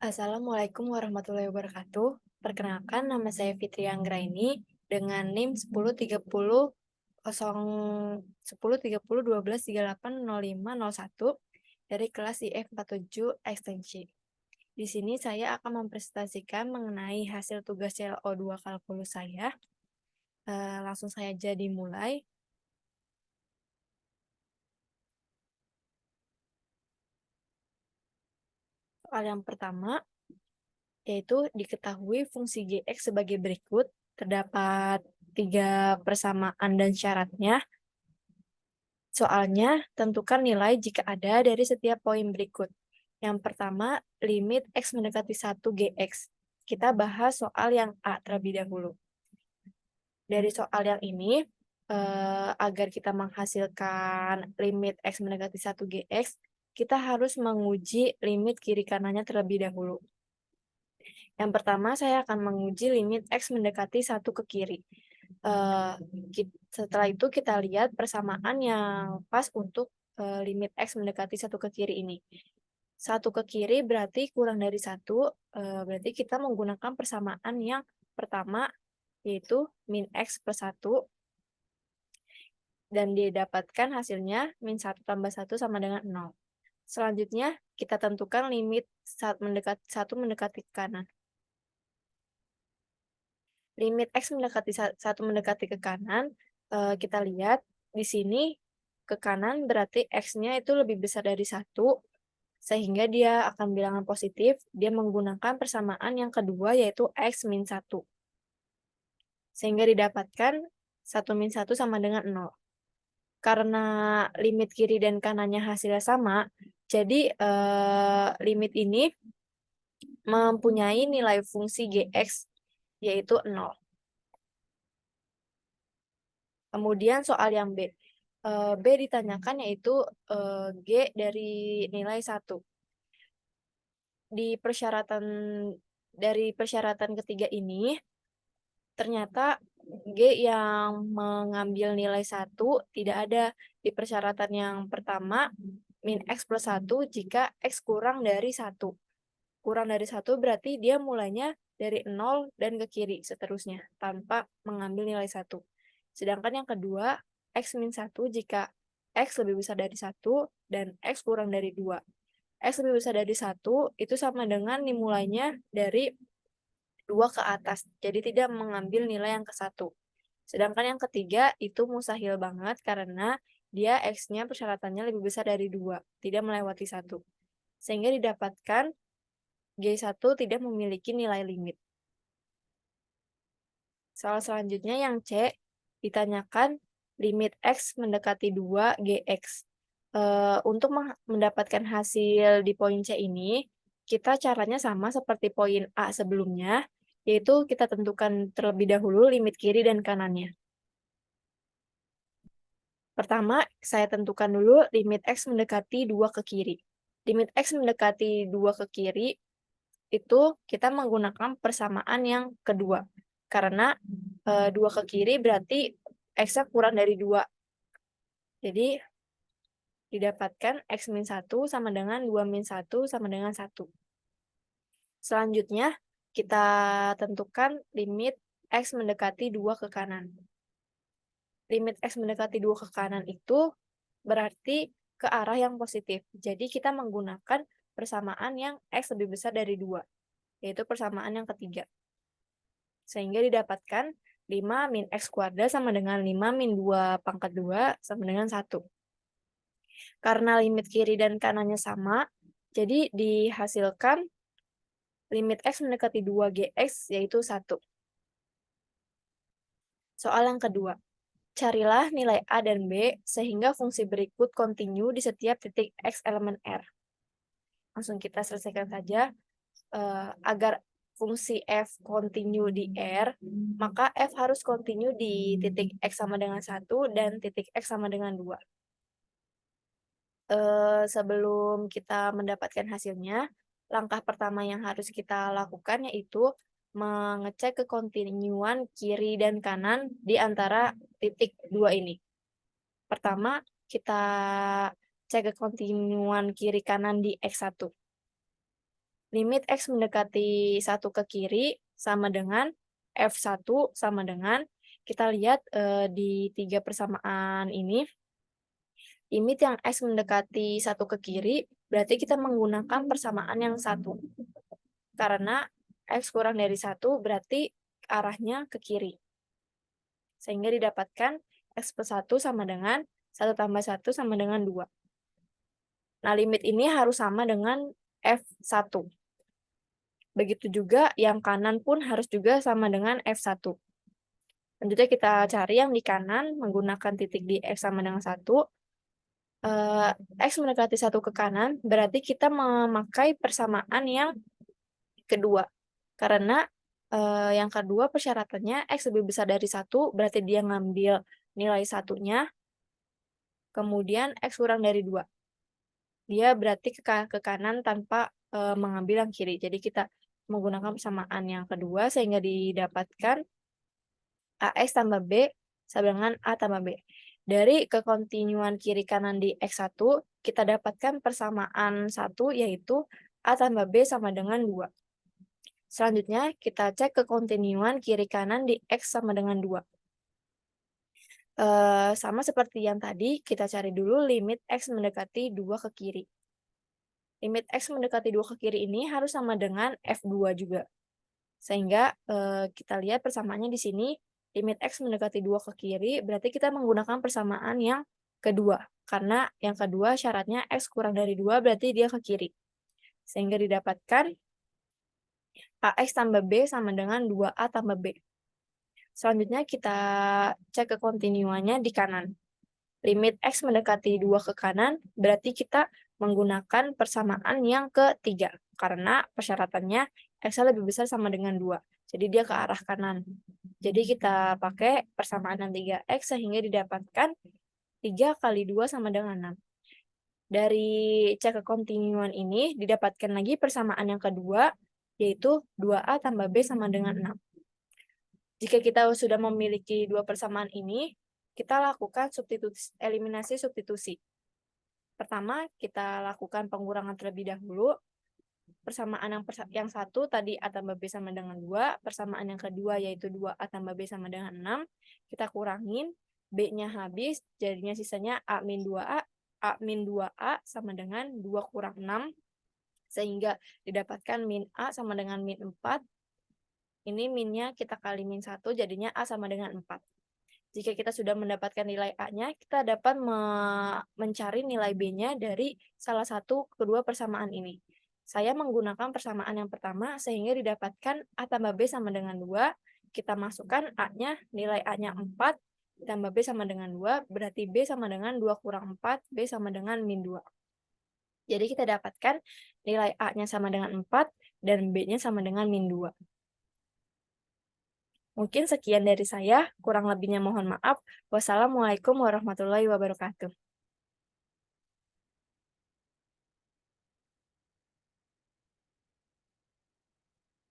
Assalamualaikum warahmatullahi wabarakatuh. Perkenalkan, nama saya Fitri Anggraini dengan NIM 1030 dari kelas IF47 Ekstensi. Di sini saya akan mempresentasikan mengenai hasil tugas CO2 kalkulus saya. Langsung saja dimulai. Soal yang pertama, yaitu diketahui fungsi Gx sebagai berikut. Terdapat 3 persamaan dan syaratnya. Soalnya, tentukan nilai jika ada dari setiap poin berikut. Yang pertama, limit X mendekati 1 Gx. Kita bahas soal yang A terlebih dahulu. Dari soal yang ini, agar kita menghasilkan limit X mendekati 1 Gx, kita harus menguji limit kiri kanannya terlebih dahulu. Yang pertama, saya akan menguji limit X mendekati 1 ke kiri. Setelah itu kita lihat persamaan yang pas untuk limit X mendekati 1 ke kiri ini. 1 ke kiri berarti kurang dari 1, berarti kita menggunakan persamaan yang pertama, yaitu min X plus 1, dan didapatkan hasilnya min 1 tambah 1 sama dengan 0. Selanjutnya, kita tentukan limit 1 mendekati ke kanan. Limit X mendekati 1 mendekati ke kanan, kita lihat di sini ke kanan berarti X-nya itu lebih besar dari 1, sehingga dia akan bilangan positif. Dia menggunakan persamaan yang kedua, yaitu X min 1. Sehingga didapatkan 1 min 1 sama dengan 0. Karena limit kiri dan kanannya hasilnya sama, jadi limit ini mempunyai nilai fungsi Gx, yaitu 0. Kemudian soal yang B. B ditanyakan yaitu G dari nilai 1. Dari persyaratan ketiga ini, ternyata G yang mengambil nilai 1 tidak ada. Di persyaratan yang pertama, min X plus 1 jika X kurang dari 1. Kurang dari 1 berarti dia mulainya dari 0 dan ke kiri seterusnya, tanpa mengambil nilai 1. Sedangkan yang kedua, X min 1 jika X lebih besar dari 1 dan X kurang dari 2. X lebih besar dari 1 itu sama dengan dimulainya dari 2 ke atas, jadi tidak mengambil nilai yang ke 1. Sedangkan yang ketiga itu mustahil banget karena dia X-nya persyaratannya lebih besar dari 2, tidak melewati 1. Sehingga didapatkan G1 tidak memiliki nilai limit. Soal selanjutnya yang C, ditanyakan limit X mendekati 2 Gx. Untuk mendapatkan hasil di poin C ini, kita caranya sama seperti poin A sebelumnya, yaitu kita tentukan terlebih dahulu limit kiri dan kanannya. Pertama, saya tentukan dulu limit X mendekati 2 ke kiri. Limit X mendekati 2 ke kiri, itu kita menggunakan persamaan yang kedua. Karena 2 ke kiri berarti X-nya kurang dari 2. Jadi, didapatkan X min 1 sama dengan 2 min 1 sama dengan 1. Selanjutnya, kita tentukan limit X mendekati 2 ke kanan. Limit X mendekati 2 ke kanan itu berarti ke arah yang positif. Jadi, kita menggunakan persamaan yang X lebih besar dari 2, yaitu persamaan yang ketiga. Sehingga didapatkan 5 min X kuadrat sama dengan 5 min 2 pangkat 2 sama dengan 1. Karena limit kiri dan kanannya sama, jadi dihasilkan limit X mendekati 2 Gx yaitu 1. Soal yang kedua, carilah nilai A dan B sehingga fungsi berikut kontinu di setiap titik X elemen R. Langsung kita selesaikan saja. Agar fungsi F kontinu di R, maka F harus kontinu di titik X sama dengan 1 dan titik X sama dengan 2. Sebelum kita mendapatkan hasilnya, langkah pertama yang harus kita lakukan yaitu mengecek kekontinuan kiri dan kanan di antara titik 2 ini. Pertama, kita cek kekontinuan kiri kanan di X1. limit X mendekati 1 ke kiri sama dengan F1 sama dengan, kita lihat di 3 persamaan ini, limit yang X mendekati 1 ke kiri, berarti kita menggunakan persamaan yang 1. Karena X kurang dari 1 berarti arahnya ke kiri. Sehingga didapatkan X plus 1 sama dengan 1 tambah 1 sama dengan 2. Nah, limit ini harus sama dengan F1. Begitu juga yang kanan pun harus juga sama dengan F1. Selanjutnya kita cari yang di kanan menggunakan titik di X sama dengan 1. X mendekati 1 ke kanan, berarti kita memakai persamaan yang kedua. Karena yang kedua persyaratannya X lebih besar dari 1, berarti dia ngambil nilai satunya, kemudian X kurang dari 2. Dia berarti ke kanan tanpa mengambil yang kiri. Jadi kita menggunakan persamaan yang kedua sehingga didapatkan AX tambah B sama dengan A tambah B. Dari kekontinuan kiri kanan di X1, kita dapatkan persamaan 1 yaitu A tambah B sama dengan 2. Selanjutnya, kita cek kekontinuan kiri kanan di X sama dengan 2. Sama seperti yang tadi, kita cari dulu limit X mendekati 2 ke kiri. Limit X mendekati 2 ke kiri ini harus sama dengan F2 juga. Sehingga kita lihat persamaannya di sini, limit X mendekati 2 ke kiri, berarti kita menggunakan persamaan yang kedua. Karena yang kedua syaratnya X kurang dari 2, berarti dia ke kiri. Sehingga didapatkan AX tambah B sama dengan 2A tambah B. Selanjutnya kita cek kekontinuannya di kanan. Limit X mendekati 2 ke kanan, berarti kita menggunakan persamaan yang ketiga. Karena persyaratannya X lebih besar sama dengan 2. Jadi dia ke arah kanan. Jadi kita pakai persamaan yang 3X sehingga didapatkan 3 kali 2 sama dengan 6. Dari cek kekontinuan ini didapatkan lagi persamaan yang kedua, yaitu 2A tambah B sama dengan 6. Jika kita sudah memiliki dua persamaan ini, kita lakukan eliminasi substitusi. Pertama, kita lakukan pengurangan terlebih dahulu. Persamaan yang satu tadi A tambah B sama dengan 2, persamaan yang kedua yaitu 2A tambah B sama dengan 6, kita kurangin, B-nya habis, jadinya sisanya A min 2A, A min 2A sama dengan 2 kurang 6, sehingga didapatkan min A sama dengan min 4, ini minnya kita kali min 1, jadinya A sama dengan 4. Jika kita sudah mendapatkan nilai A-nya, kita dapat mencari nilai B-nya dari salah satu kedua persamaan ini. Saya menggunakan persamaan yang pertama, sehingga didapatkan A tambah B sama dengan 2. Kita masukkan A-nya, nilai A-nya 4, ditambah B sama dengan 2, berarti B sama dengan 2 kurang 4, B sama dengan min 2. Jadi kita dapatkan nilai A-nya sama dengan 4, dan B-nya sama dengan min 2. Mungkin sekian dari saya, kurang lebihnya mohon maaf. Wassalamualaikum warahmatullahi wabarakatuh.